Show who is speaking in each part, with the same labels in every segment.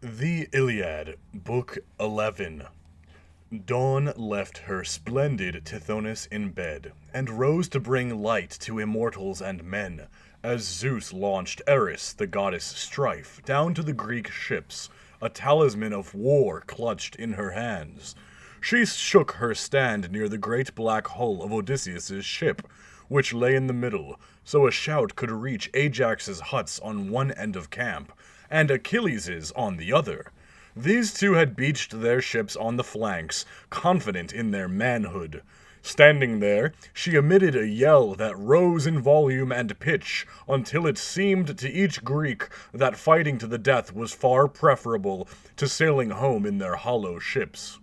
Speaker 1: The Iliad, Book 11. Dawn left her splendid Tithonus in bed, and rose to bring light to immortals and men, as Zeus launched Eris, the goddess Strife, down to the Greek ships, a talisman of war clutched in her hands. She shook her stand near the great black hull of Odysseus's ship, which lay in the middle, so a shout could reach Ajax's huts on one end of camp, and Achilles's on the other. These two had beached their ships on the flanks, confident in their manhood. Standing there, she emitted a yell that rose in volume and pitch until it seemed to each Greek that fighting to the death was far preferable to sailing home in their hollow ships.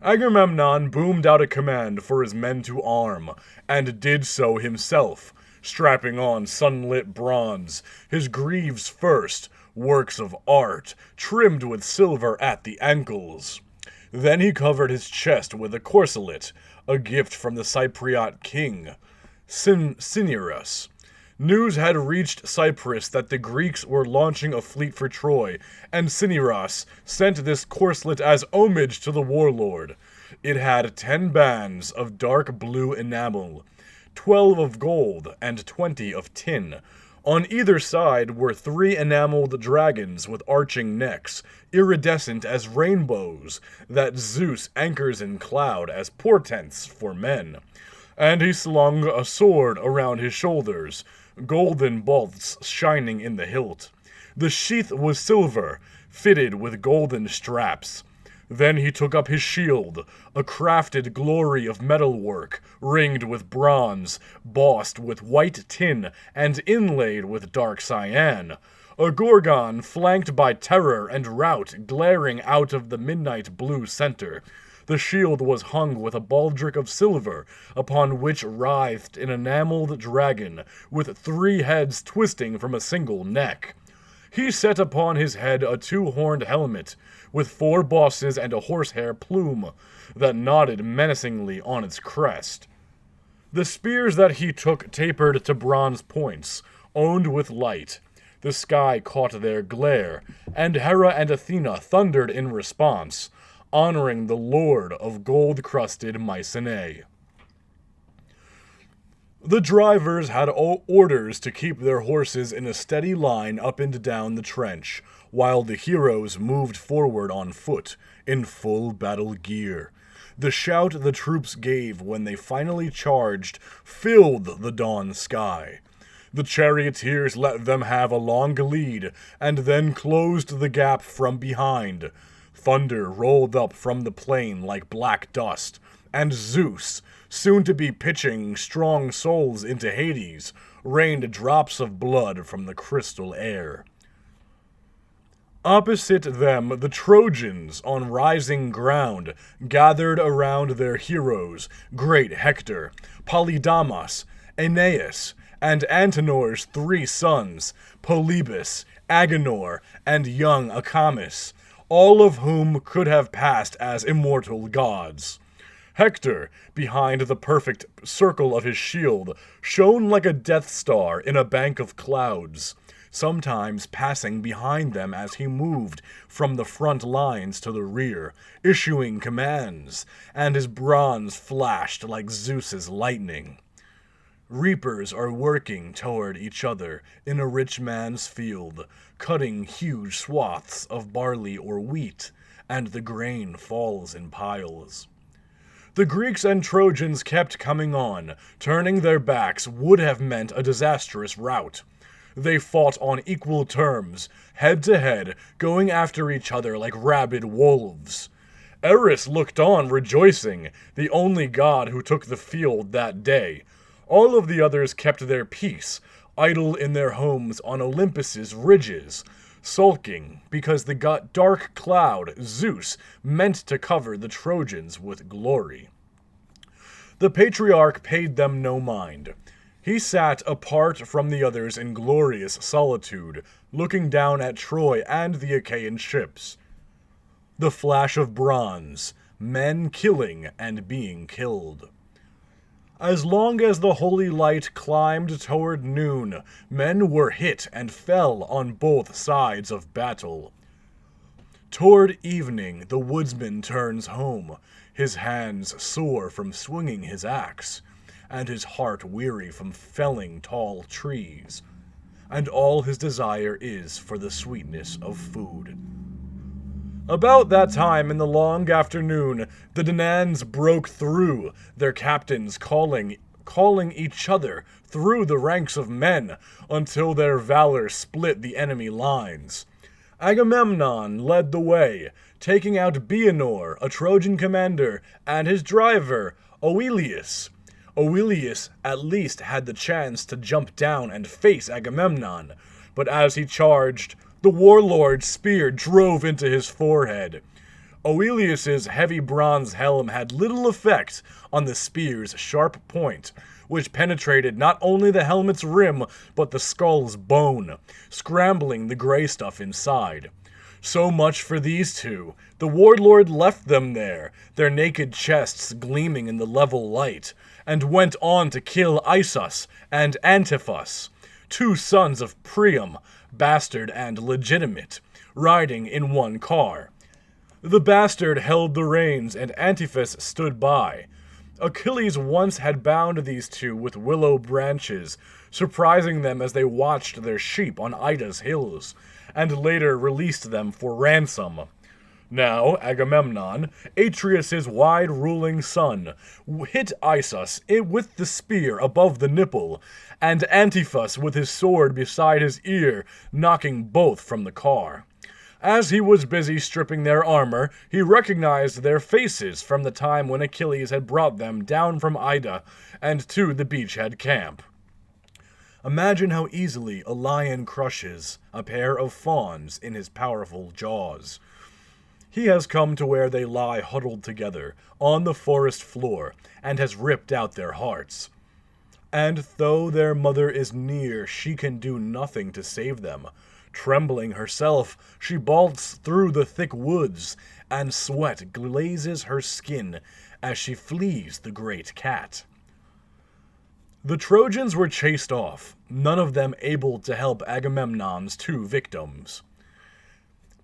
Speaker 1: Agamemnon boomed out a command for his men to arm, and did so himself, strapping on sunlit bronze, his greaves first, works of art, trimmed with silver at the ankles. Then he covered his chest with a corselet, a gift from the Cypriot king, Cinyras. News had reached Cyprus that the Greeks were launching a fleet for Troy, and Cinyras sent this corselet as homage to the warlord. It had 10 bands of dark blue enamel, 12 of gold, and 20 of tin. On either side were 3 enameled dragons with arching necks, iridescent as rainbows, that Zeus anchors in cloud as portents for men. And he slung a sword around his shoulders, golden bolts shining in the hilt. The sheath was silver, fitted with golden straps. Then he took up his shield, a crafted glory of metalwork, ringed with bronze, bossed with white tin, and inlaid with dark cyan. A gorgon flanked by terror and rout glaring out of the midnight blue center. The shield was hung with a baldric of silver, upon which writhed an enameled dragon, with 3 heads twisting from a single neck. He set upon his head a 2-horned helmet, with 4 bosses and a horsehair plume, that nodded menacingly on its crest. The spears that he took tapered to bronze points, owned with light. The sky caught their glare, and Hera and Athena thundered in response, honoring the lord of gold-crusted Mycenae. The drivers had orders to keep their horses in a steady line up and down the trench, while the heroes moved forward on foot, in full battle gear. The shout the troops gave when they finally charged filled the dawn sky. The charioteers let them have a long lead, and then closed the gap from behind. Thunder rolled up from the plain like black dust, and Zeus, soon to be pitching strong souls into Hades, rained drops of blood from the crystal air. Opposite them, the Trojans, on rising ground, gathered around their heroes, great Hector, Polydamas, Aeneas, and Antenor's 3 sons, Polybus, Agenor, and young Acamas, all of whom could have passed as immortal gods. Hector, behind the perfect circle of his shield, shone like a Death Star in a bank of clouds, sometimes passing behind them as he moved from the front lines to the rear, issuing commands, and his bronze flashed like Zeus's lightning. Reapers are working toward each other in a rich man's field, cutting huge swaths of barley or wheat, and the grain falls in piles. The Greeks and Trojans kept coming on. Turning their backs would have meant a disastrous rout. They fought on equal terms, head to head, going after each other like rabid wolves. Eris looked on rejoicing, the only god who took the field that day. All of the others kept their peace, idle in their homes on Olympus's ridges, sulking because the dark cloud, Zeus, meant to cover the Trojans with glory. The patriarch paid them no mind. He sat apart from the others in glorious solitude, looking down at Troy and the Achaean ships. The flash of bronze, men killing and being killed. As long as the holy light climbed toward noon, men were hit and fell on both sides of battle. Toward evening, the woodsman turns home, his hands sore from swinging his axe, and his heart weary from felling tall trees, and all his desire is for the sweetness of food. About that time in the long afternoon, the Danaans broke through, their captains calling each other through the ranks of men, until their valor split the enemy lines. Agamemnon led the way, taking out Bianor, a Trojan commander, and his driver, Oileus. Oileus at least had the chance to jump down and face Agamemnon, but as he charged, the warlord's spear drove into his forehead. Oileus's heavy bronze helm had little effect on the spear's sharp point, which penetrated not only the helmet's rim, but the skull's bone, scrambling the gray stuff inside. So much for these two. The warlord left them there, their naked chests gleaming in the level light, and went on to kill Isus and Antiphus, two sons of Priam, bastard and legitimate, riding in one car. The bastard held the reins, and Antiphus stood by. Achilles once had bound these two with willow branches, surprising them as they watched their sheep on Ida's hills, and later released them for ransom. Now Agamemnon, Atreus' wide-ruling son, hit Isus with the spear above the nipple, and Antiphus with his sword beside his ear, knocking both from the car. As he was busy stripping their armor, he recognized their faces from the time when Achilles had brought them down from Ida and to the beachhead camp. Imagine how easily a lion crushes a pair of fawns in his powerful jaws. He has come to where they lie huddled together on the forest floor and has ripped out their hearts. And though their mother is near, she can do nothing to save them. Trembling herself, she bolts through the thick woods, and sweat glazes her skin as she flees the great cat. The Trojans were chased off, none of them able to help Agamemnon's two victims.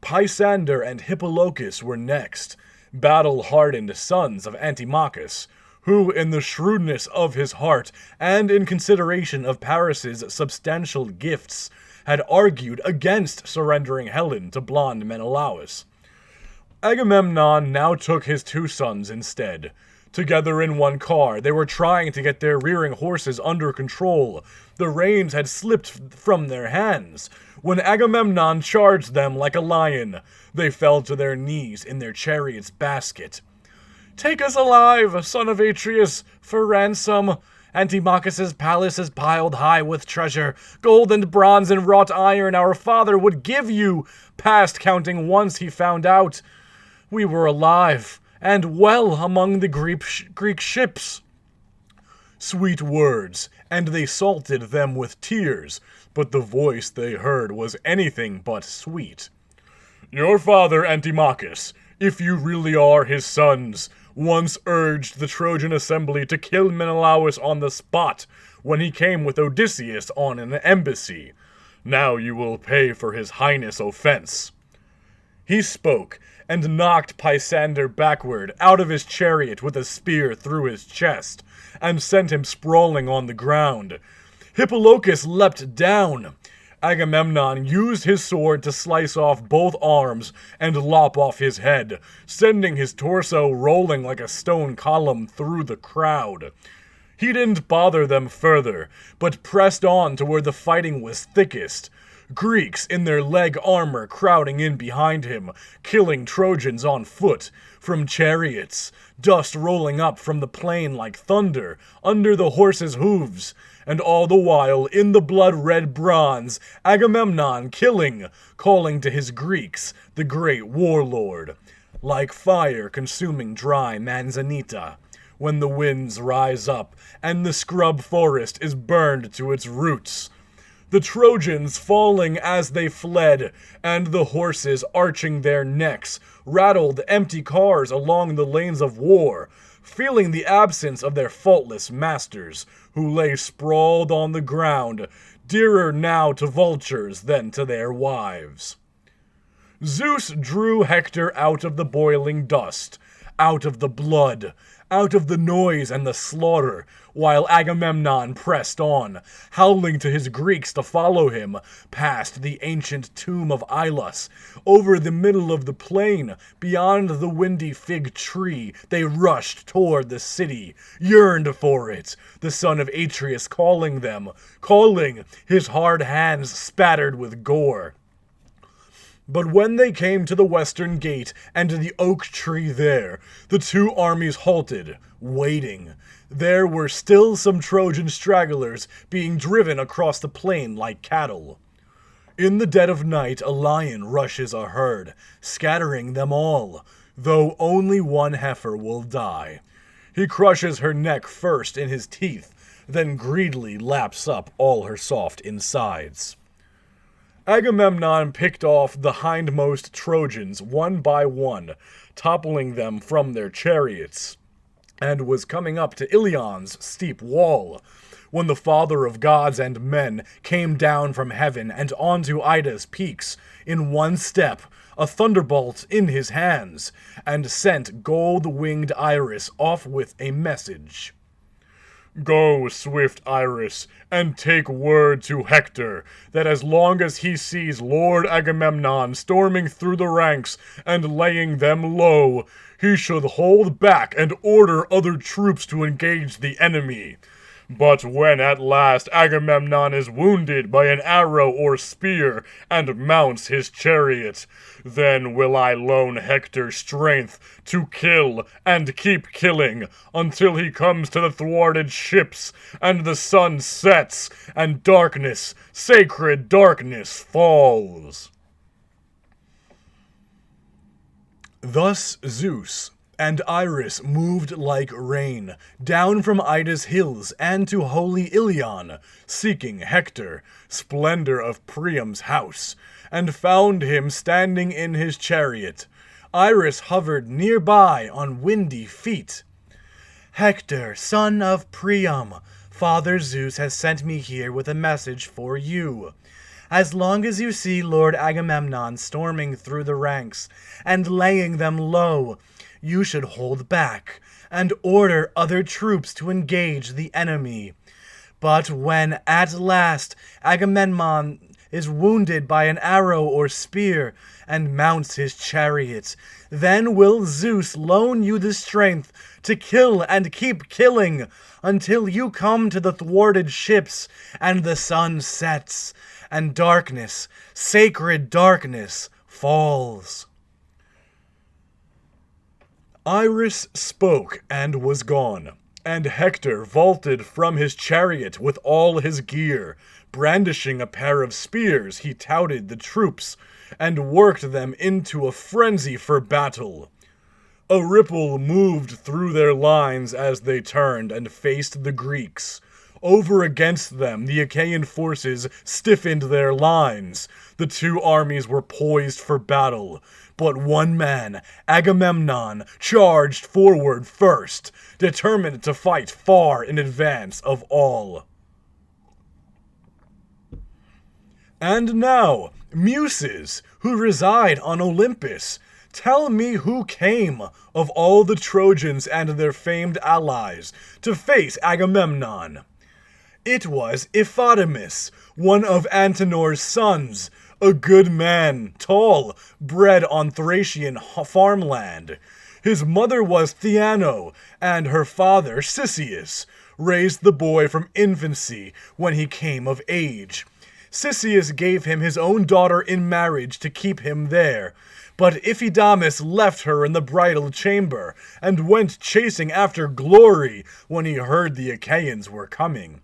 Speaker 1: Pisander and Hippolochus were next, battle-hardened sons of Antimachus, who, in the shrewdness of his heart and in consideration of Paris's substantial gifts, had argued against surrendering Helen to blonde Menelaus. Agamemnon now took his two sons instead. Together in one car, they were trying to get their rearing horses under control. The reins had slipped from their hands. When Agamemnon charged them like a lion, they fell to their knees in their chariot's basket. "Take us alive, son of Atreus, for ransom. Antimachus's palace is piled high with treasure. Gold and bronze and wrought iron our father would give you, past counting once he found out we were alive and well among the Greek ships." Sweet words, and they salted them with tears, but the voice they heard was anything but sweet. "Your father, Antimachus, if you really are his sons, once urged the Trojan assembly to kill Menelaus on the spot when he came with Odysseus on an embassy. Now you will pay for his highness' offense." He spoke, and knocked Pisander backward out of his chariot with a spear through his chest, and sent him sprawling on the ground. Hippolochus leapt down. Agamemnon used his sword to slice off both arms and lop off his head, sending his torso rolling like a stone column through the crowd. He didn't bother them further, but pressed on to where the fighting was thickest. Greeks in their leg armor crowding in behind him, killing Trojans on foot, from chariots, dust rolling up from the plain like thunder, under the horses' hooves, and all the while in the blood-red bronze, Agamemnon killing, calling to his Greeks, the great warlord, like fire consuming dry manzanita, when the winds rise up, and the scrub forest is burned to its roots. The Trojans falling as they fled, and the horses arching their necks, rattled empty cars along the lanes of war, feeling the absence of their faultless masters, who lay sprawled on the ground, dearer now to vultures than to their wives. Zeus drew Hector out of the boiling dust, out of the blood, out of the noise and the slaughter, while Agamemnon pressed on, howling to his Greeks to follow him, past the ancient tomb of Ilus, over the middle of the plain, beyond the windy fig tree. They rushed toward the city, yearned for it, the son of Atreus calling them, calling, his hard hands spattered with gore. But when they came to the western gate and to the oak tree there, the two armies halted, waiting. There were still some Trojan stragglers being driven across the plain like cattle. In the dead of night a lion rushes a herd, scattering them all, though only one heifer will die. He crushes her neck first in his teeth, then greedily laps up all her soft insides. Agamemnon picked off the hindmost Trojans one by one, toppling them from their chariots, and was coming up to Ilion's steep wall, when the father of gods and men came down from heaven and onto Ida's peaks in one step, a thunderbolt in his hands, and sent gold-winged Iris off with a message. Go, swift Iris, and take word to Hector that as long as he sees Lord Agamemnon storming through the ranks and laying them low, he should hold back and order other troops to engage the enemy. But when at last Agamemnon is wounded by an arrow or spear and mounts his chariot, then will I loan Hector strength to kill and keep killing until he comes to the thwarted ships and the sun sets and darkness, sacred darkness, falls. Thus Zeus and Iris moved like rain, down from Ida's hills and to holy Ilion, seeking Hector, splendor of Priam's house, and found him standing in his chariot. Iris hovered nearby on windy feet. Hector, son of Priam, Father Zeus has sent me here with a message for you. As long as you see Lord Agamemnon storming through the ranks and laying them low, you should hold back and order other troops to engage the enemy. But when at last Agamemnon is wounded by an arrow or spear and mounts his chariot, then will Zeus loan you the strength to kill and keep killing until you come to the thwarted ships and the sun sets and darkness, sacred darkness, falls. Iris spoke and was gone, and Hector vaulted from his chariot with all his gear. Brandishing a pair of spears, he touted the troops, and worked them into a frenzy for battle. A ripple moved through their lines as they turned and faced the Greeks. Over against them, the Achaean forces stiffened their lines. The two armies were poised for battle. But one man, Agamemnon, charged forward first, determined to fight far in advance of all. And now, Muses, who reside on Olympus, tell me who came of all the Trojans and their famed allies to face Agamemnon. It was Iphidamus, one of Antenor's sons, a good man, tall, bred on Thracian farmland. His mother was Theano, and her father, Cisseus, raised the boy from infancy when he came of age. Cisseus gave him his own daughter in marriage to keep him there, but Iphidamus left her in the bridal chamber and went chasing after glory when he heard the Achaeans were coming.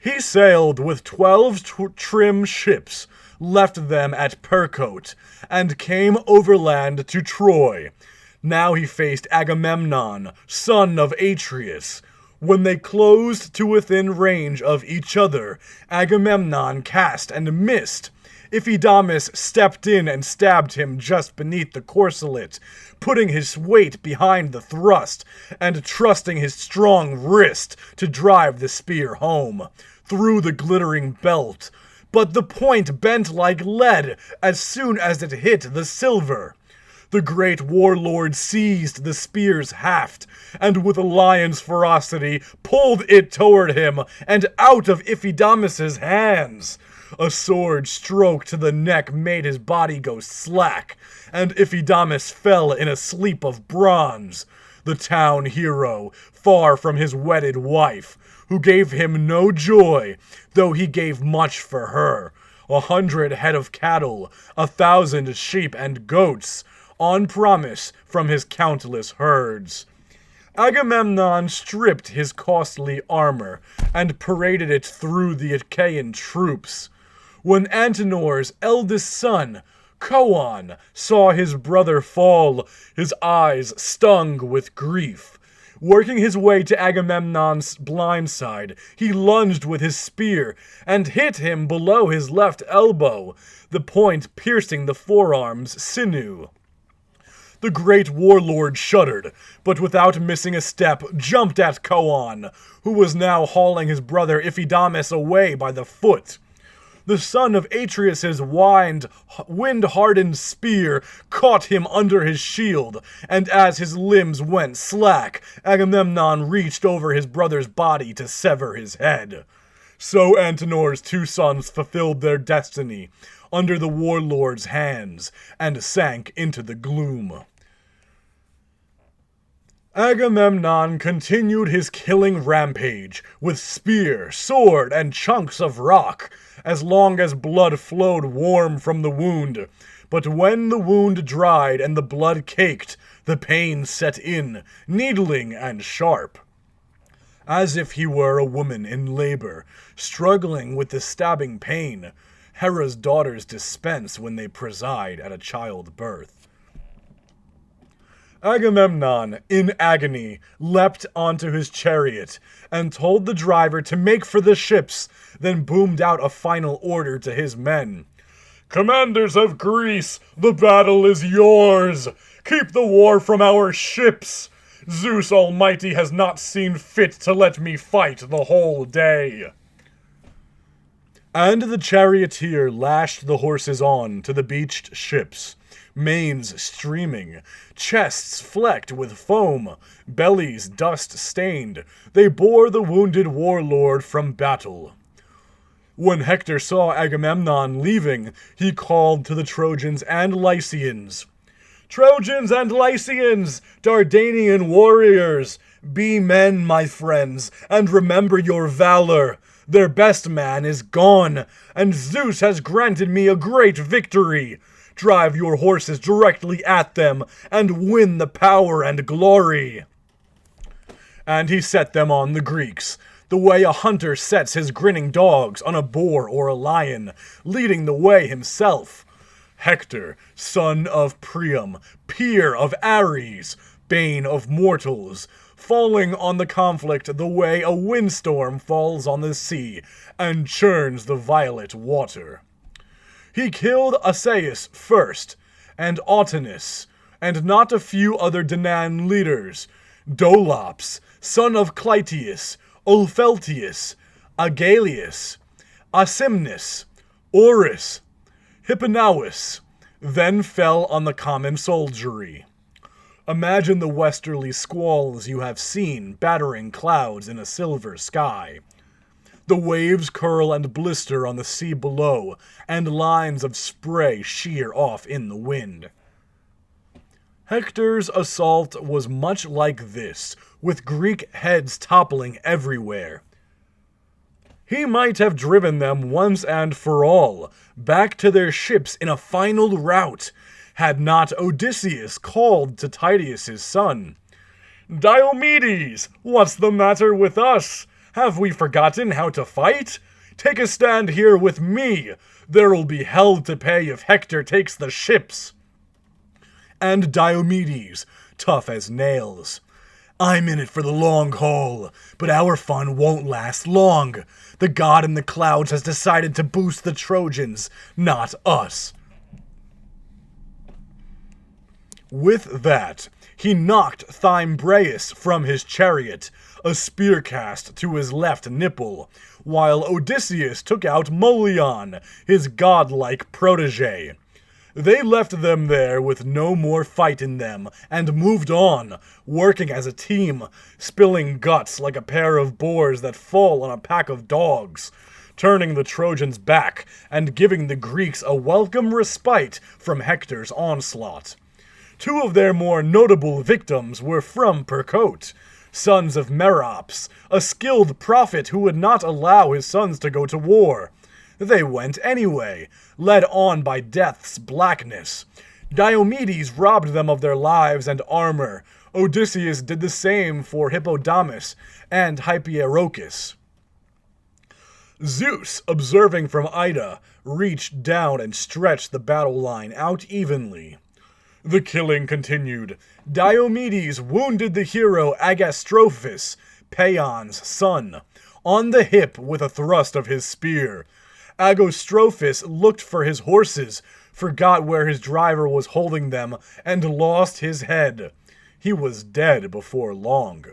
Speaker 1: He sailed with 12 trim ships, left them at Percote, and came overland to Troy. Now he faced Agamemnon, son of Atreus. When they closed to within range of each other, Agamemnon cast and missed. Iphidamus stepped in and stabbed him just beneath the corselet, putting his weight behind the thrust, and trusting his strong wrist to drive the spear home, through the glittering belt. but the point bent like lead as soon as it hit the silver. The great warlord seized the spear's haft, and with a lion's ferocity pulled it toward him and out of Iphidamus's hands. A sword stroke to the neck made his body go slack, and Iphidamus fell in a sleep of bronze. The town hero, far from his wedded wife, who gave him no joy, though he gave much for her, 100 head of cattle, 1,000 sheep and goats, on promise from his countless herds. Agamemnon stripped his costly armor and paraded it through the Achaean troops. When Antenor's eldest son, Coon, saw his brother fall, his eyes stung with grief. Working his way to Agamemnon's blind side, he lunged with his spear and hit him below his left elbow, the point piercing the forearm's sinew. The great warlord shuddered, but without missing a step, jumped at Coon, who was now hauling his brother Iphidamus away by the foot. The son of Atreus's wind-hardened spear caught him under his shield, and as his limbs went slack, Agamemnon reached over his brother's body to sever his head. So Antenor's 2 sons fulfilled their destiny under the warlord's hands and sank into the gloom. Agamemnon continued his killing rampage with spear, sword, and chunks of rock, as long as blood flowed warm from the wound. But when the wound dried and the blood caked, the pain set in, needling and sharp. As if he were a woman in labor, struggling with the stabbing pain Hera's daughters dispense when they preside at a childbirth. Agamemnon, in agony, leapt onto his chariot and told the driver to make for the ships, then boomed out a final order to his men. "Commanders of Greece, the battle is yours! Keep the war from our ships! Zeus Almighty has not seen fit to let me fight the whole day." And the charioteer lashed the horses on to the beached ships, manes streaming, chests flecked with foam, bellies dust-stained. They bore the wounded warlord from battle. When Hector saw Agamemnon leaving, he called to the Trojans and Lycians. "Trojans and Lycians, Dardanian warriors, be men, my friends, and remember your valor. Their best man is gone, and Zeus has granted me a great victory. Drive your horses directly at them, and win the power and glory." And he set them on the Greeks, the way a hunter sets his grinning dogs on a boar or a lion, leading the way himself. Hector, son of Priam, peer of Ares, bane of mortals, falling on the conflict the way a windstorm falls on the sea and churns the violet water. He killed Odysseus first, and Autonus, and not a few other Danaan leaders, Dolops, son of Clytius, Opheltius, Agalius, Asimnus, Oris, Hipponous, then fell on the common soldiery. Imagine the westerly squalls you have seen battering clouds in a silver sky. The waves curl and blister on the sea below, and lines of spray sheer off in the wind. Hector's assault was much like this, with Greek heads toppling everywhere. He might have driven them once and for all, back to their ships in a final rout, had not Odysseus called to Tydeus' son. "Diomedes, what's the matter with us? Have we forgotten how to fight? Take a stand here with me. There'll be hell to pay if Hector takes the ships." And Diomedes, tough as nails. "I'm in it for the long haul, but our fun won't last long. The god in the clouds has decided to boost the Trojans, not us." With that, he knocked Thymbraeus from his chariot, a spear cast to his left nipple, while Odysseus took out Molion, his godlike protege. They left them there with no more fight in them, and moved on, working as a team, spilling guts like a pair of boars that fall on a pack of dogs, turning the Trojans back and giving the Greeks a welcome respite from Hector's onslaught. Two of their more notable victims were from Percote, sons of Merops, a skilled prophet who would not allow his sons to go to war. They went anyway, led on by death's blackness. Diomedes robbed them of their lives and armor. Odysseus did the same for Hippodamus and Hyperochus. Zeus, observing from Ida, reached down and stretched the battle line out evenly. The killing continued. Diomedes wounded the hero Agastrophus, Paeon's son, on the hip with a thrust of his spear. Agastrophus looked for his horses, forgot where his driver was holding them, and lost his head. He was dead before long.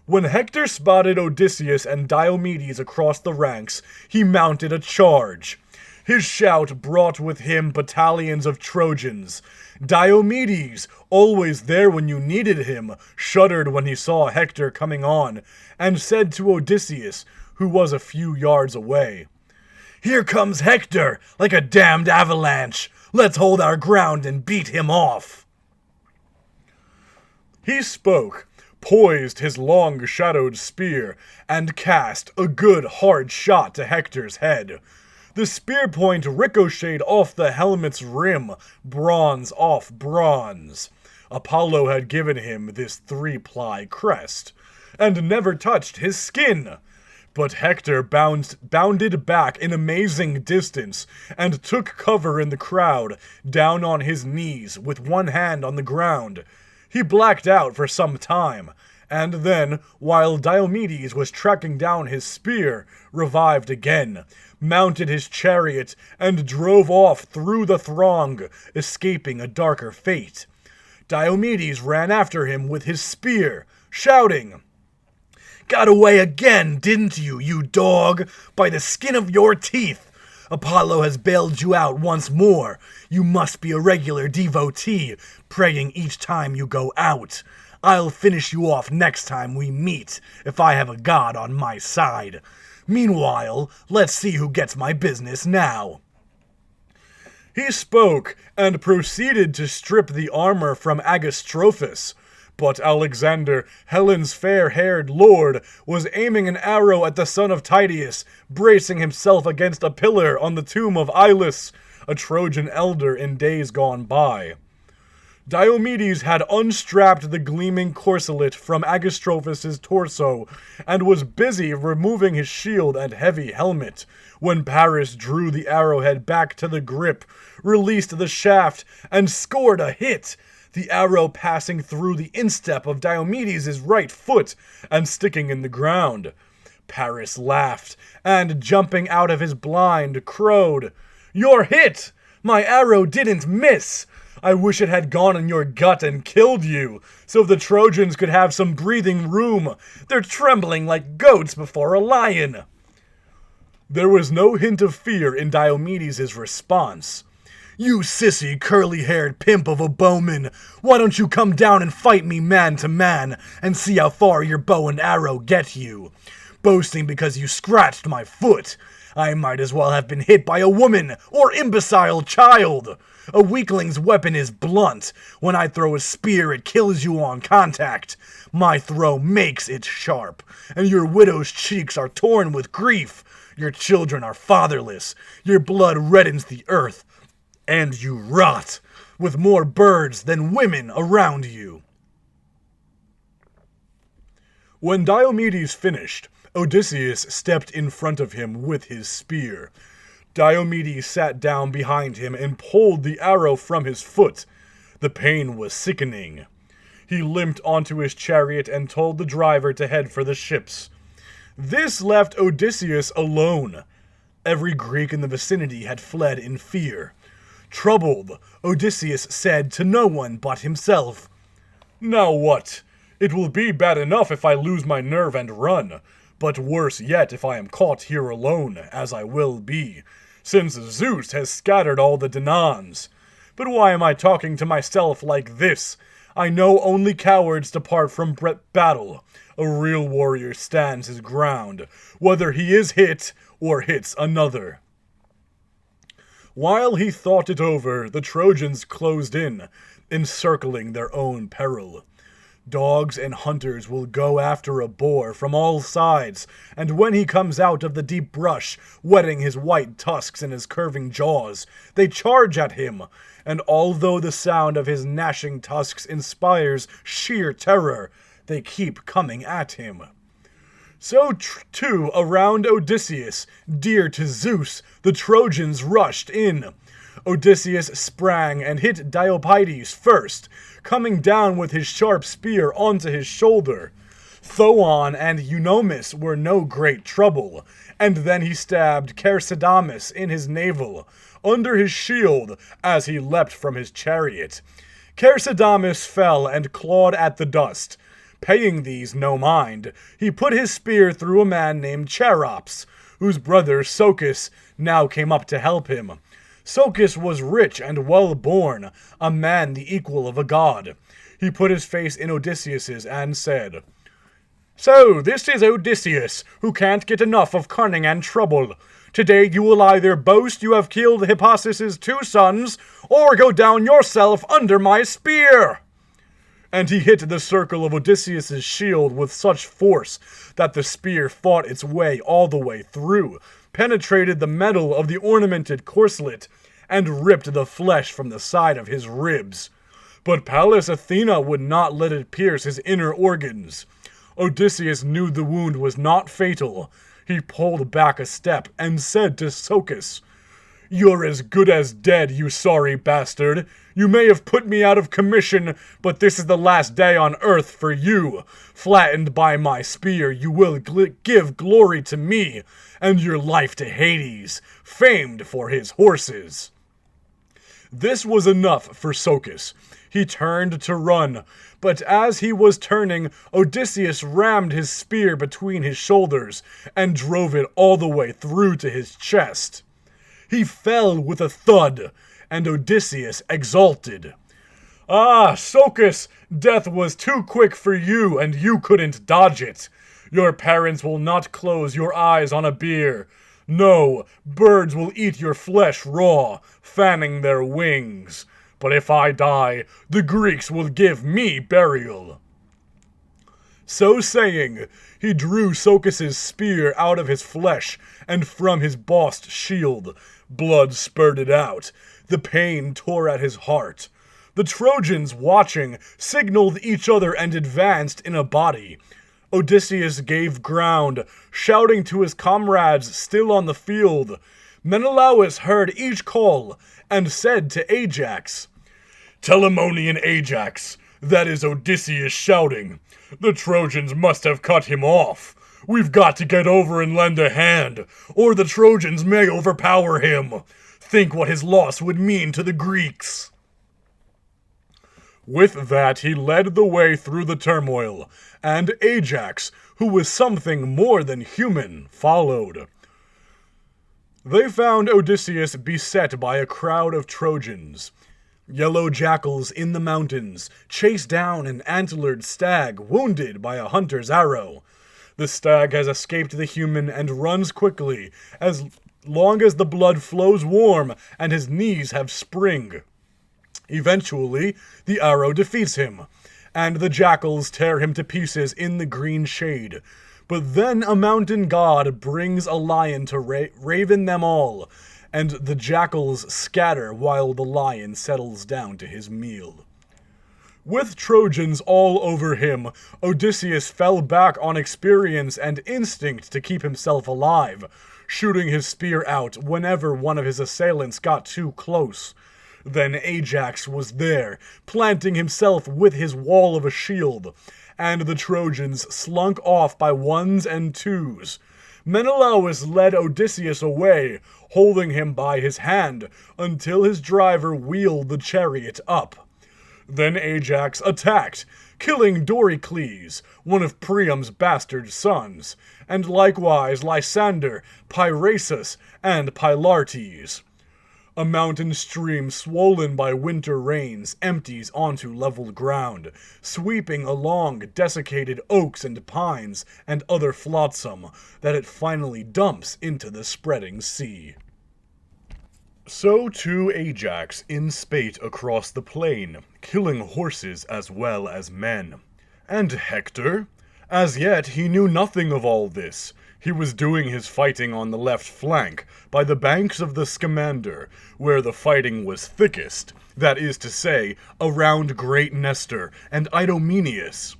Speaker 1: When Hector spotted Odysseus and Diomedes across the ranks, he mounted a charge. His shout brought with him battalions of Trojans. Diomedes, always there when you needed him, shuddered when he saw Hector coming on, and said to Odysseus, who was a few yards away, "Here comes Hector, like a damned avalanche. Let's hold our ground and beat him off." He spoke, poised his long-shadowed spear, and cast a good hard shot to Hector's head. The spear point ricocheted off the helmet's rim, bronze off bronze. Apollo had given him this 3-ply crest, and never touched his skin. But Hector bounded back an amazing distance, and took cover in the crowd, down on his knees, with one hand on the ground. He blacked out for some time, and then, while Diomedes was tracking down his spear, revived again, mounted his chariot, and drove off through the throng, escaping a darker fate. Diomedes ran after him with his spear, shouting, "Got away again, didn't you, you dog? By the skin of your teeth! Apollo has bailed you out once more. You must be a regular devotee, praying each time you go out. I'll finish you off next time we meet, if I have a god on my side. Meanwhile, let's see who gets my business now." He spoke, and proceeded to strip the armor from Agastrophus. But Alexander, Helen's fair-haired lord, was aiming an arrow at the son of Tydeus, bracing himself against a pillar on the tomb of Ilus, a Trojan elder in days gone by. Diomedes had unstrapped the gleaming corselet from Agastrophus's torso, and was busy removing his shield and heavy helmet, when Paris drew the arrowhead back to the grip, released the shaft, and scored a hit, the arrow passing through the instep of Diomedes' right foot and sticking in the ground. Paris laughed, and jumping out of his blind, crowed, "You're hit! My arrow didn't miss! I wish it had gone in your gut and killed you, so the Trojans could have some breathing room. They're trembling like goats before a lion." There was no hint of fear in Diomedes' response. "You sissy, curly-haired pimp of a bowman, why don't you come down and fight me man to man, and see how far your bow and arrow get you? Boasting because you scratched my foot. I might as well have been hit by a woman or imbecile child. A weakling's weapon is blunt. When I throw a spear, it kills you on contact. My throw makes it sharp, and your widow's cheeks are torn with grief. Your children are fatherless. Your blood reddens the earth, and you rot, with more birds than women around you." When Diomedes finished, Odysseus stepped in front of him with his spear. Diomedes sat down behind him and pulled the arrow from his foot. The pain was sickening. He limped onto his chariot and told the driver to head for the ships. This left Odysseus alone. Every Greek in the vicinity had fled in fear. Troubled, Odysseus said to no one but himself, "Now what? It will be bad enough if I lose my nerve and run, but worse yet if I am caught here alone, as I will be, since Zeus has scattered all the Danaans. But why am I talking to myself like this? I know only cowards depart from battle. A real warrior stands his ground, whether he is hit or hits another." While he thought it over, the Trojans closed in, encircling their own peril. Dogs and hunters will go after a boar from all sides, and when he comes out of the deep brush, whetting his white tusks in his curving jaws, they charge at him, and although the sound of his gnashing tusks inspires sheer terror, they keep coming at him. So too around Odysseus, dear to Zeus, the Trojans rushed in. Odysseus sprang and hit Diopedes first, coming down with his sharp spear onto his shoulder. Thoon and Eunomus were no great trouble, and then he stabbed Chersidamus in his navel, under his shield, as he leapt from his chariot. Chersidamus fell and clawed at the dust. Paying these no mind, he put his spear through a man named Cherops, whose brother Socus now came up to help him. Socus was rich and well-born, a man the equal of a god. He put his face in Odysseus's and said, "So, this is Odysseus, who can't get enough of cunning and trouble. Today you will either boast you have killed Hippasus' 2 sons, or go down yourself under my spear." And he hit the circle of Odysseus' shield with such force that the spear fought its way all the way through, penetrated the metal of the ornamented corselet, and ripped the flesh from the side of his ribs. But Pallas Athena would not let it pierce his inner organs. Odysseus knew the wound was not fatal. He pulled back a step and said to Socus, "You're as good as dead, you sorry bastard. You may have put me out of commission, but this is the last day on earth for you. Flattened by my spear, you will give glory to me, and your life to Hades, famed for his horses." This was enough for Socus. He turned to run, but as he was turning, Odysseus rammed his spear between his shoulders and drove it all the way through to his chest. He fell with a thud, and Odysseus exulted. "Ah, Socus, death was too quick for you, and you couldn't dodge it. Your parents will not close your eyes on a bier. No, birds will eat your flesh raw, fanning their wings. But if I die, the Greeks will give me burial." So saying, he drew Socus' spear out of his flesh and from his bossed shield. Blood spurted out. The pain tore at his heart. The Trojans, watching, signaled each other and advanced in a body. Odysseus gave ground, shouting to his comrades still on the field. Menelaus heard each call and said to Ajax, "Telamonian Ajax, that is Odysseus shouting. The Trojans must have cut him off. We've got to get over and lend a hand, or the Trojans may overpower him. Think what his loss would mean to the Greeks." With that, he led the way through the turmoil, and Ajax, who was something more than human, followed. They found Odysseus beset by a crowd of Trojans. Yellow jackals in the mountains chase down an antlered stag wounded by a hunter's arrow. The stag has escaped the human and runs quickly, as long as the blood flows warm and his knees have spring. Eventually, the arrow defeats him, and the jackals tear him to pieces in the green shade. But then a mountain god brings a lion to raven them all, and the jackals scatter while the lion settles down to his meal. With Trojans all over him, Odysseus fell back on experience and instinct to keep himself alive, shooting his spear out whenever one of his assailants got too close. Then Ajax was there, planting himself with his wall of a shield, and the Trojans slunk off by ones and twos. Menelaus led Odysseus away, holding him by his hand, until his driver wheeled the chariot up. Then Ajax attacked, killing Doricles, one of Priam's bastard sons, and likewise Lysander, Piraeus, and Pylartes. A mountain stream swollen by winter rains empties onto level ground, sweeping along desiccated oaks and pines and other flotsam that it finally dumps into the spreading sea. So too Ajax in spate across the plain, killing horses as well as men. And Hector? As yet he knew nothing of all this. He was doing his fighting on the left flank, by the banks of the Scamander, where the fighting was thickest, that is to say, around Great Nestor and Idomeneus.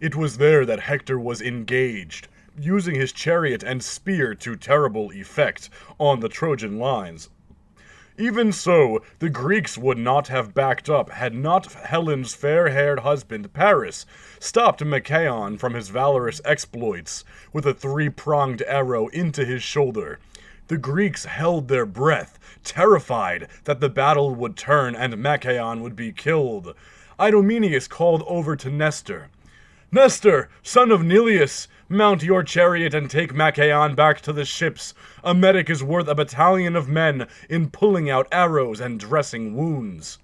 Speaker 1: It was there that Hector was engaged, using his chariot and spear to terrible effect on the Trojan lines. Even so, the Greeks would not have backed up had not Helen's fair-haired husband Paris stopped Machaon from his valorous exploits with a three-pronged arrow into his shoulder. The Greeks held their breath, terrified that the battle would turn and Machaon would be killed. Idomeneus called over to Nestor. "Nestor, son of Neleus, mount your chariot and take Machaon back to the ships. A medic is worth a battalion of men in pulling out arrows and dressing wounds."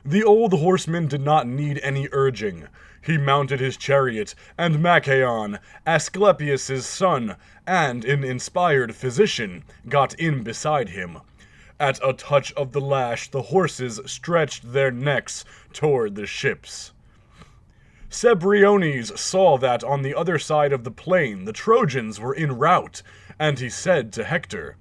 Speaker 1: The old horseman did not need any urging. He mounted his chariot, and Machaon, Asclepius' son, and an inspired physician, got in beside him. At a touch of the lash, the horses stretched their necks toward the ships. Cebriones saw that on the other side of the plain the Trojans were en route, and he said to Hector,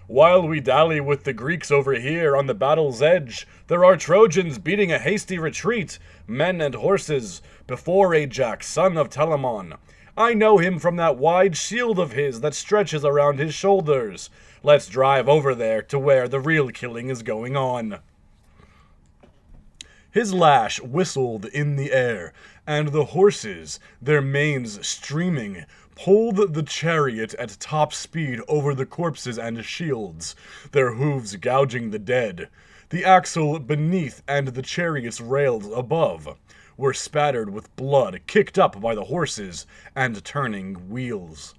Speaker 1: "While we dally with the Greeks over here on the battle's edge, there are Trojans beating a hasty retreat, men and horses, before Ajax, son of Telamon. I know him from that wide shield of his that stretches around his shoulders. Let's drive over there to where the real killing is going on." His lash whistled in the air, and the horses, their manes streaming, pulled the chariot at top speed over the corpses and shields, their hooves gouging the dead. The axle beneath and the chariot's rails above were spattered with blood kicked up by the horses and turning wheels.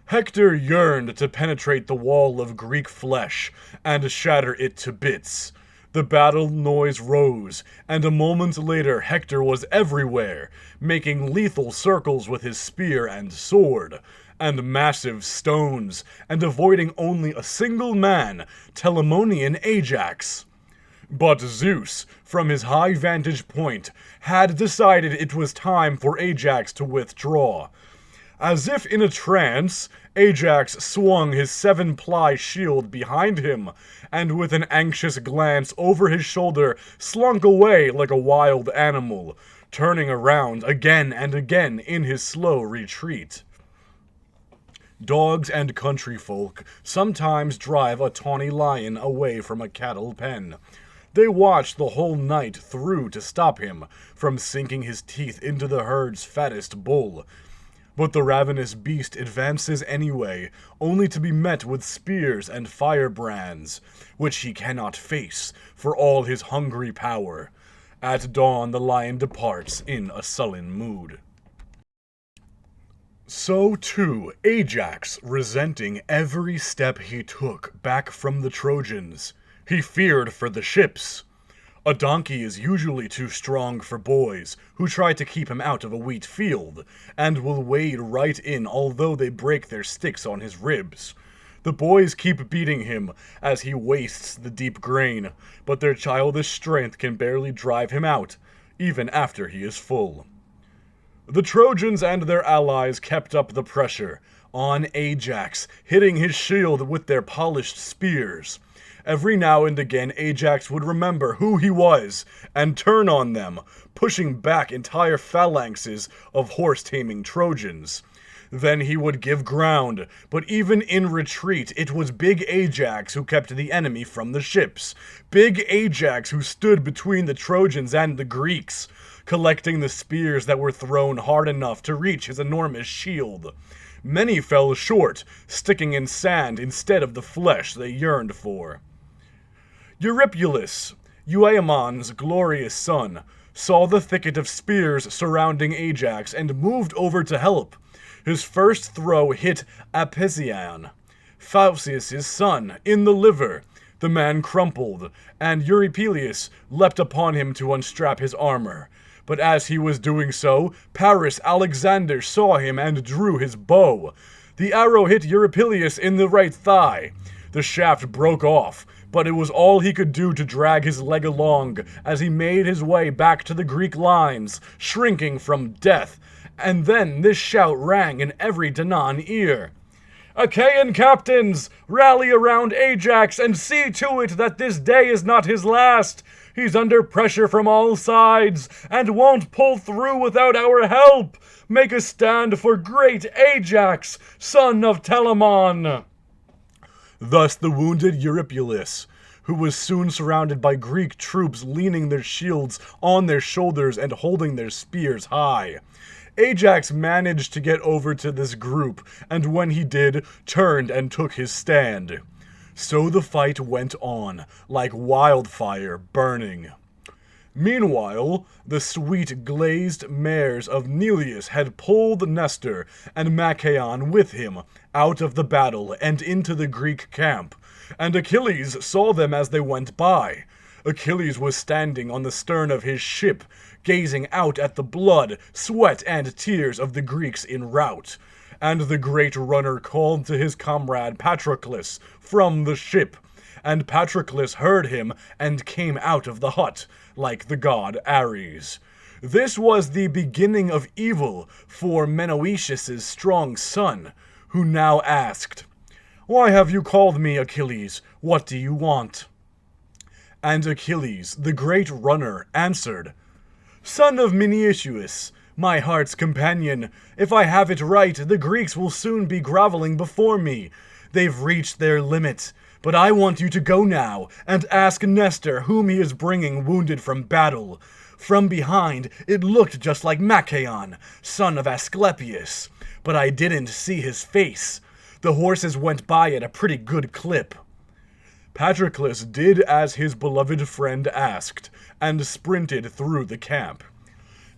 Speaker 1: Hector yearned to penetrate the wall of Greek flesh and shatter it to bits. The battle noise rose, and a moment later Hector was everywhere, making lethal circles with his spear and sword, and massive stones, and avoiding only a single man, Telamonian Ajax. But Zeus, from his high vantage point, had decided it was time for Ajax to withdraw. As if in a trance, Ajax swung his 7-ply shield behind him, and with an anxious glance over his shoulder slunk away like a wild animal, turning around again and again in his slow retreat. Dogs and country folk sometimes drive a tawny lion away from a cattle pen. They watch the whole night through to stop him from sinking his teeth into the herd's fattest bull. But the ravenous beast advances anyway, only to be met with spears and firebrands, which he cannot face for all his hungry power. At dawn the lion departs in a sullen mood. So too Ajax, resenting every step he took back from the Trojans. He feared for the ships. A donkey is usually too strong for boys, who try to keep him out of a wheat field, and will wade right in although they break their sticks on his ribs. The boys keep beating him as he wastes the deep grain, but their childish strength can barely drive him out, even after he is full. The Trojans and their allies kept up the pressure, on Ajax, hitting his shield with their polished spears. Every now and again Ajax would remember who he was and turn on them, pushing back entire phalanxes of horse-taming Trojans. Then he would give ground, but even in retreat it was big Ajax who kept the enemy from the ships. Big Ajax who stood between the Trojans and the Greeks. collecting the spears that were thrown hard enough to reach his enormous shield. Many fell short, sticking in sand instead of the flesh they yearned for. Eurypylus, Euaemon's glorious son, saw the thicket of spears surrounding Ajax and moved over to help. His first throw hit Apicion, Phausius' son, in the liver. The man crumpled, and Eurypylus leapt upon him to unstrap his armor. But as he was doing so, Paris Alexander saw him and drew his bow. The arrow hit Eurypylus in the right thigh. The shaft broke off, but it was all he could do to drag his leg along as he made his way back to the Greek lines, shrinking from death. And then this shout rang in every Danaan ear. "Achaean captains, rally around Ajax and see to it that this day is not his last. He's under pressure from all sides and won't pull through without our help. Make a stand for great Ajax, son of Telamon." Thus the wounded Eurypylus, who was soon surrounded by Greek troops leaning their shields on their shoulders and holding their spears high. Ajax managed to get over to this group, and when he did, turned and took his stand. So the fight went on, like wildfire burning. Meanwhile, the sweet glazed mares of Neleus had pulled Nestor and Machaon with him out of the battle and into the Greek camp, and Achilles saw them as they went by. Achilles was standing on the stern of his ship, gazing out at the blood, sweat, and tears of the Greeks in rout. And the great runner called to his comrade Patroclus from the ship, and Patroclus heard him and came out of the hut, like the god Ares. This was the beginning of evil for Menoetius' strong son, who now asked, "Why have you called me, Achilles? What do you want?" And Achilles, the great runner, answered, "Son of Menoetius, my heart's companion, if I have it right, the Greeks will soon be groveling before me. They've reached their limit, but I want you to go now and ask Nestor whom he is bringing wounded from battle. From behind, it looked just like Machaon, son of Asclepius, but I didn't see his face. The horses went by at a pretty good clip." Patroclus did as his beloved friend asked, and sprinted through the camp.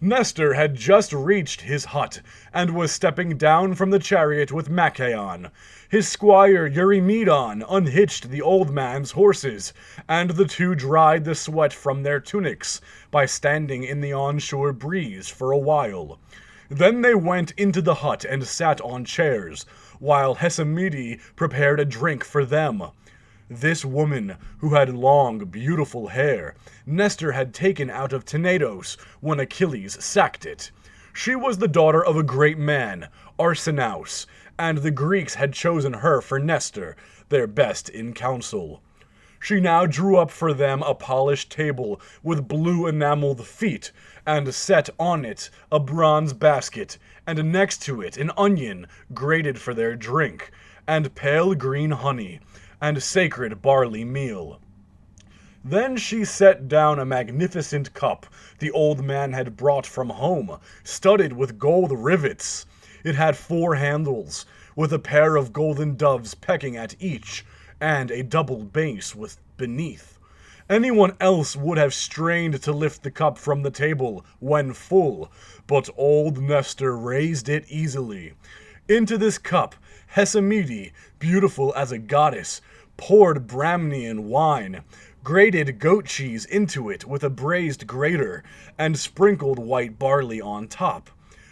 Speaker 1: Nestor had just reached his hut, and was stepping down from the chariot with Machaon. His squire Eurymedon unhitched the old man's horses, and the two dried the sweat from their tunics by standing in the onshore breeze for a while. Then they went into the hut and sat on chairs, while Hexamete prepared a drink for them. This woman, who had long, beautiful hair, Nestor had taken out of Tenedos when Achilles sacked it. She was the daughter of a great man, Arsinous, and the Greeks had chosen her for Nestor, their best in council. She now drew up for them a polished table with blue enameled feet, and set on it a bronze basket, and next to it an onion grated for their drink, and pale green honey, and sacred barley meal. Then she set down a magnificent cup the old man had brought from home, studded with gold rivets. It had 4 handles, with a pair of golden doves pecking at each, and a double base with beneath. Anyone else would have strained to lift the cup from the table when full, but old Nestor raised it easily. Into this cup, Hexamete, beautiful as a goddess, poured Bramnian wine, grated goat cheese into it with a braised grater, and sprinkled white barley on top.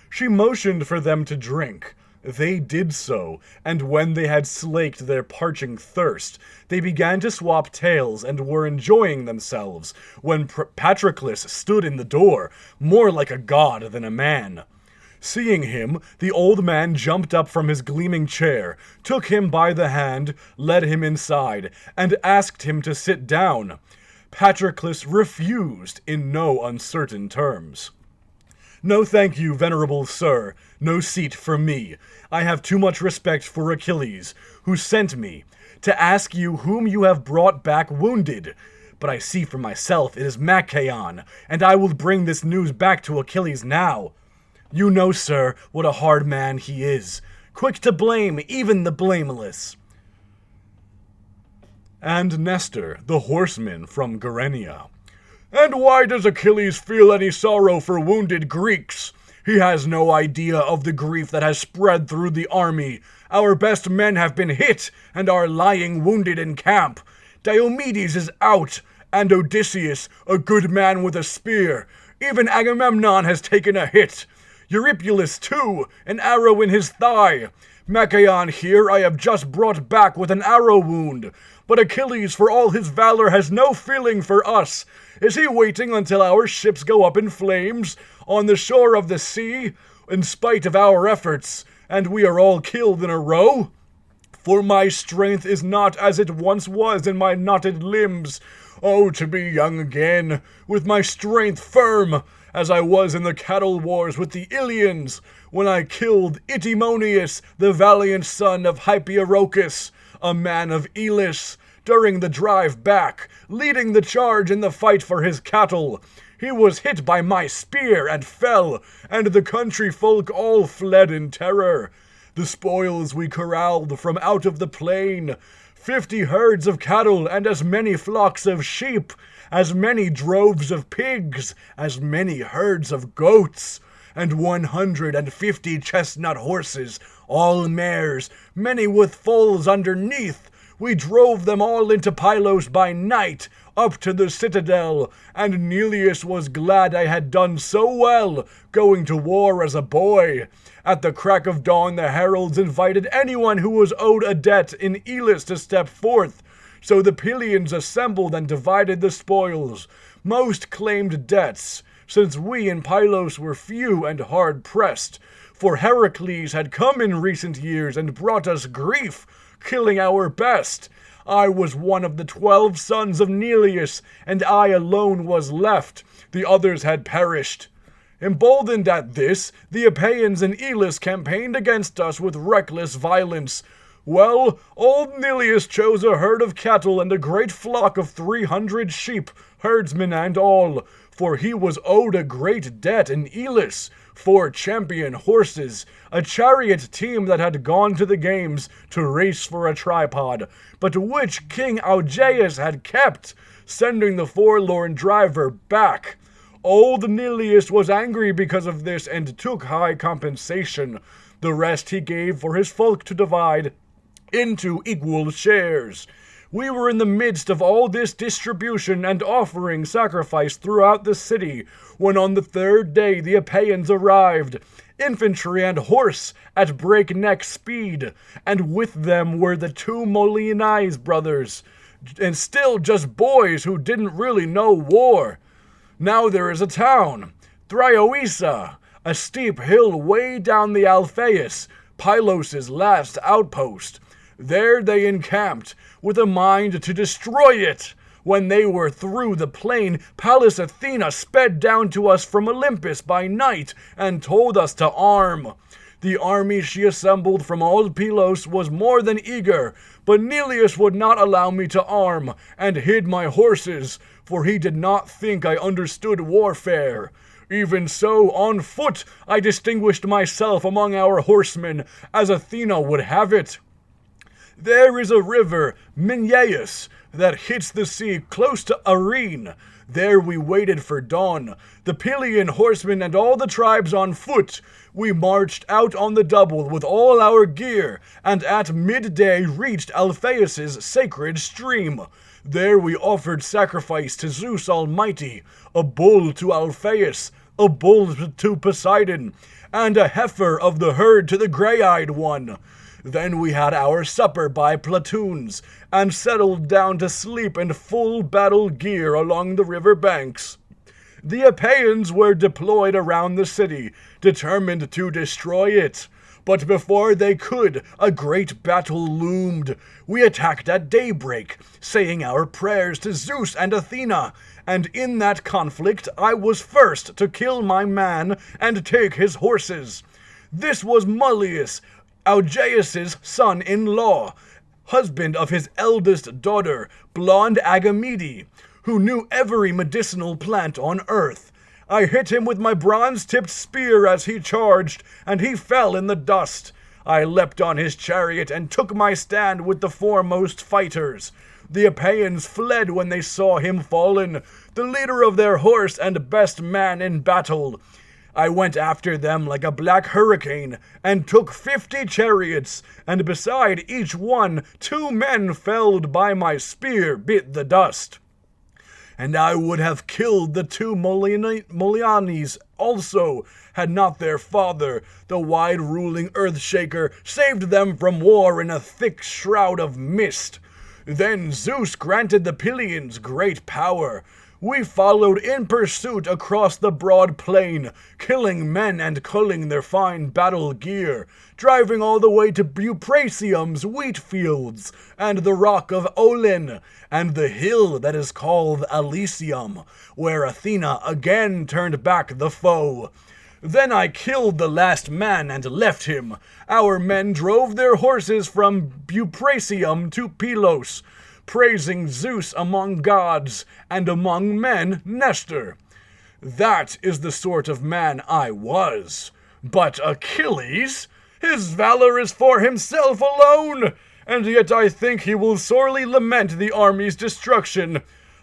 Speaker 1: She motioned for them to drink. They did so, and when they had slaked their parching thirst, they began to swap tales and were enjoying themselves, when Patroclus stood in the door, more like a god than a man. Seeing him, the old man jumped up from his gleaming chair, took him by the hand, led him inside, and asked him to sit down. Patroclus refused in no uncertain terms. "No thank you, venerable sir, no seat for me. I have too much respect for Achilles, who sent me, to ask you whom you have brought back wounded.
Speaker 2: but I see for myself it is Machaon, and I will bring this news back to Achilles now. You know, sir, what a hard man he is, quick to blame even the blameless."
Speaker 1: And Nestor, the horseman from Gerenia. "And why does Achilles feel any sorrow for wounded Greeks? He has no idea of the grief that has spread through the army. Our best men have been hit and are lying wounded in camp. Diomedes is out, and Odysseus, a good man with a spear. Even Agamemnon has taken a hit. Eurypylus, too, an arrow in his thigh. Machaon here I have just brought back with an arrow wound. But Achilles, for all his valor, has no feeling for us. Is he waiting until our ships go up in flames on the shore of the sea, in spite of our efforts, and we are all killed in a row? For my strength is not as it once was in my knotted limbs. Oh, to be young again, with my strength firm, as I was in the cattle wars with the Ilians, when I killed Itymoneus, the valiant son of Hypeorchus, a man of Elis, during the drive back, leading the charge in the fight for his cattle. He was hit by my spear and fell, and the country folk all fled in terror. The spoils we corralled from out of the plain, 50 herds of cattle and as many flocks of sheep, as many droves of pigs, as many herds of goats, and 150 chestnut horses, all mares, many with foals underneath. We drove them all into Pylos by night, up to the citadel, and Neleus was glad I had done so well, going to war as a boy. At the crack of dawn the heralds invited anyone who was owed a debt in Elis to step forth. So the Pylians assembled and divided the spoils. Most claimed debts, since we in Pylos were few and hard-pressed. For Heracles had come in recent years and brought us grief, killing our best. I was one of the 12 sons of Neleus, and I alone was left. The others had perished. Emboldened at this, the Achaeans in Elis campaigned against us with reckless violence. Well, old Neleus chose a herd of cattle and a great flock of 300 sheep, herdsmen and all, for he was owed a great debt in Elis, 4 champion horses, a chariot team that had gone to the games to race for a tripod, but which King Agamemnon had kept, sending the forlorn driver back. Old Neleus was angry because of this and took high compensation. The rest he gave for his folk to divide into equal shares. We were in the midst of all this distribution and offering sacrifice throughout the city, when on the 3rd day the Achaeans arrived, infantry and horse at breakneck speed, and with them were the 2 Molynais brothers, and still just boys who didn't really know war. Now there is a town, Thryoesa, a steep hill way down the Alpheus, Pylos' last outpost. There they encamped, with a mind to destroy it. When they were through the plain, Pallas Athena sped down to us from Olympus by night and told us to arm. The army she assembled from all Pylos was more than eager, but Neleus would not allow me to arm, and hid my horses, for he did not think I understood warfare. Even so, on foot I distinguished myself among our horsemen, as Athena would have it. There is a river, Mycenaean, that hits the sea close to Arene. There we waited for dawn, the Pylian horsemen and all the tribes on foot. We marched out on the double with all our gear, and at midday reached Alpheus' sacred stream. There we offered sacrifice to Zeus Almighty, a bull to Alpheus, a bull to Poseidon, and a heifer of the herd to the grey-eyed one. Then we had our supper by platoons, and settled down to sleep in full battle gear along the river banks. The Achaeans were deployed around the city, determined to destroy it. But before they could, a great battle loomed. We attacked at daybreak, saying our prayers to Zeus and Athena, and in that conflict I was first to kill my man and take his horses. This was Mulius, Augeas' son-in-law, husband of his eldest daughter, blonde Agamede,
Speaker 2: who knew every medicinal plant on earth. I hit him with my bronze-tipped spear as he charged, and he fell in the dust. I leapt on his chariot and took my stand with the foremost fighters. The Achaeans fled when they saw him fallen, the leader of their horse and best man in battle. I went after them like a black hurricane, and took 50 chariots, and beside each one 2 men felled by my spear bit the dust. And I would have killed the 2 Molianes also, had not their father, the wide-ruling earth-shaker, saved them from war in a thick shroud of mist. Then Zeus granted the Pylians great power. We followed in pursuit across the broad plain, killing men and culling their fine battle gear, driving all the way to Buprasium's wheat fields, and the rock of Olin, and the hill that is called Elysium, where Athena again turned back the foe. Then I killed the last man and left him. Our men drove their horses from Buprasium to Pylos, praising Zeus among gods, and among men Nestor. That is the sort of man I was. But Achilles? His valor is for himself alone, and yet I think he will sorely lament the army's destruction.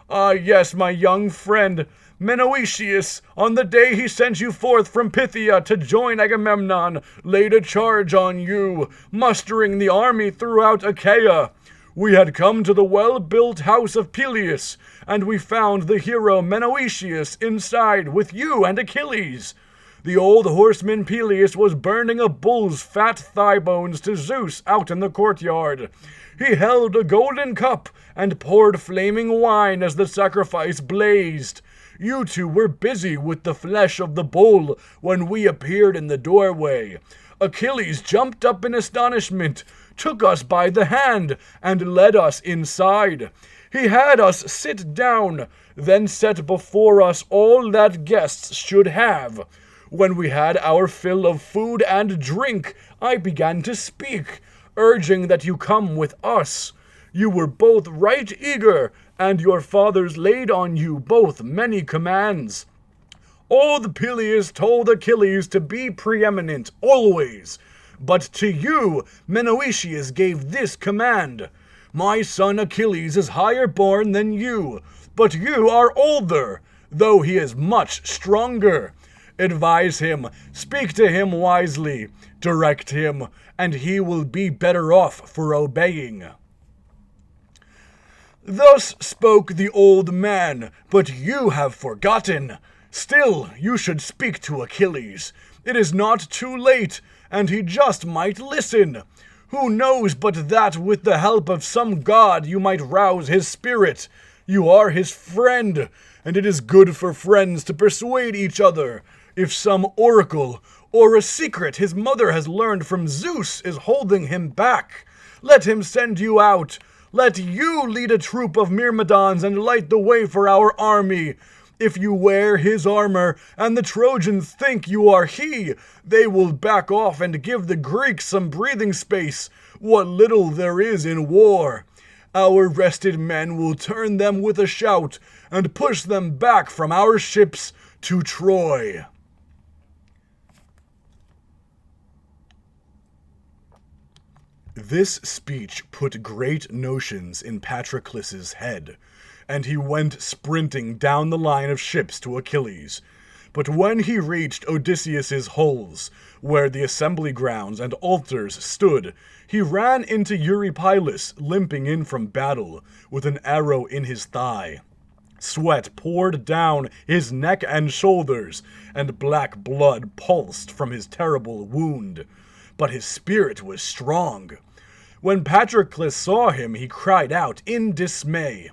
Speaker 2: Ah, yes, my young friend, Menoetius, on the day he sent you forth from Phthia to join Agamemnon, laid a charge on you, mustering the army throughout Achaea. We had come to the well-built house of Peleus, and we found the hero Menoetius inside with you and Achilles. The old horseman Peleus was burning a bull's fat thigh bones to Zeus out in the courtyard. He held a golden cup and poured flaming wine as the sacrifice blazed. You two were busy with the flesh of the bull when we appeared in the doorway. Achilles jumped up in astonishment, took us by the hand, and led us inside. He had us sit down, then set before us all that guests should have. When we had our fill of food and drink, I began to speak, urging that you come with us. You were both right eager, and your fathers laid on you both many commands. Old Peleus told Achilles to be preeminent always, but to you Menoetius gave this command: My son Achilles is higher born than you, but you are older, though he is much stronger. Advise him, speak to him wisely, direct him, and he will be better off for obeying. Thus spoke the old man, but you have forgotten. Still, you should speak to Achilles. It is not too late, and he just might listen. Who knows but that with the help of some god you might rouse his spirit? You are his friend, and it is good for friends to persuade each other. If some oracle or a secret his mother has learned from Zeus is holding him back, let him send you out. Let you lead a troop of Myrmidons and light the way for our army. If you wear his armor, and the Trojans think you are he, they will back off and give the Greeks some breathing space, what little there is in war. Our rested men will turn them with a shout, and push them back from our ships to Troy. This speech put great notions in Patroclus's head, and he went sprinting down the line of ships to Achilles. But when he reached Odysseus's hulls, where the assembly grounds and altars stood, he ran into Eurypylus, limping in from battle, with an arrow in his thigh. Sweat poured down his neck and shoulders, and black blood pulsed from his terrible wound. But his spirit was strong. When Patroclus saw him, he cried out in dismay,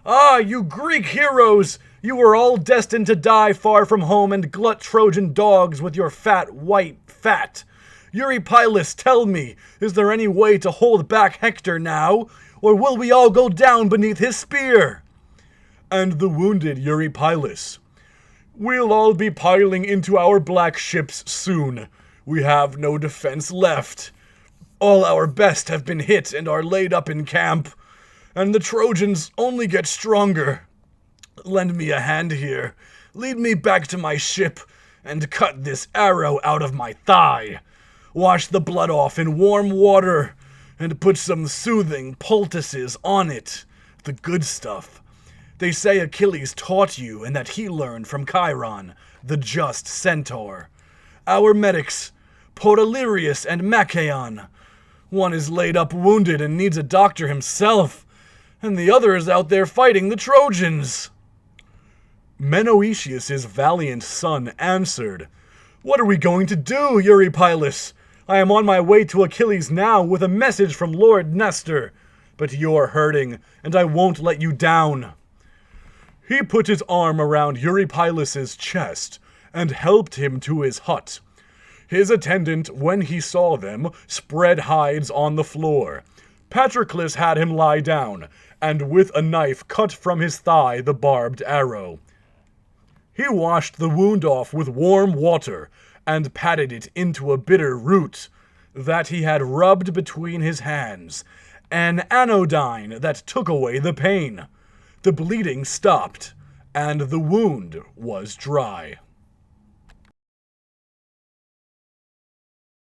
Speaker 2: "Ah, you Greek heroes! You were all destined to die far from home and glut Trojan dogs with your fat white fat. Eurypylus, tell me, is there any way to hold back Hector now, or will we all go down beneath his spear?" And the wounded Eurypylus, "We'll all be piling into our black ships soon. We have no defense left. All our best have been hit and are laid up in camp, and the Trojans only get stronger." lend me a hand here. Lead me back to my ship, and cut this arrow out of my thigh. Wash the blood off in warm water, and put some soothing poultices on it. The good stuff. They say Achilles taught you and that he learned from Chiron, the just centaur. Our medics, Podalirius and Machaon. One is laid up wounded and needs a doctor himself, and the other is out there fighting the Trojans. Menoetius' valiant son answered, What are we going to do, Eurypylus? I am on my way to Achilles now with a message from Lord Nestor, but you're hurting, and I won't let you down. He put his arm around Eurypylus' chest and helped him to his hut. His attendant, when he saw them, spread hides on the floor. Patroclus had him lie down, and with a knife cut from his thigh the barbed arrow. He washed the wound off with warm water, and patted it into a bitter root that he had rubbed between his hands, an anodyne that took away the pain. The bleeding stopped, and the wound was dry.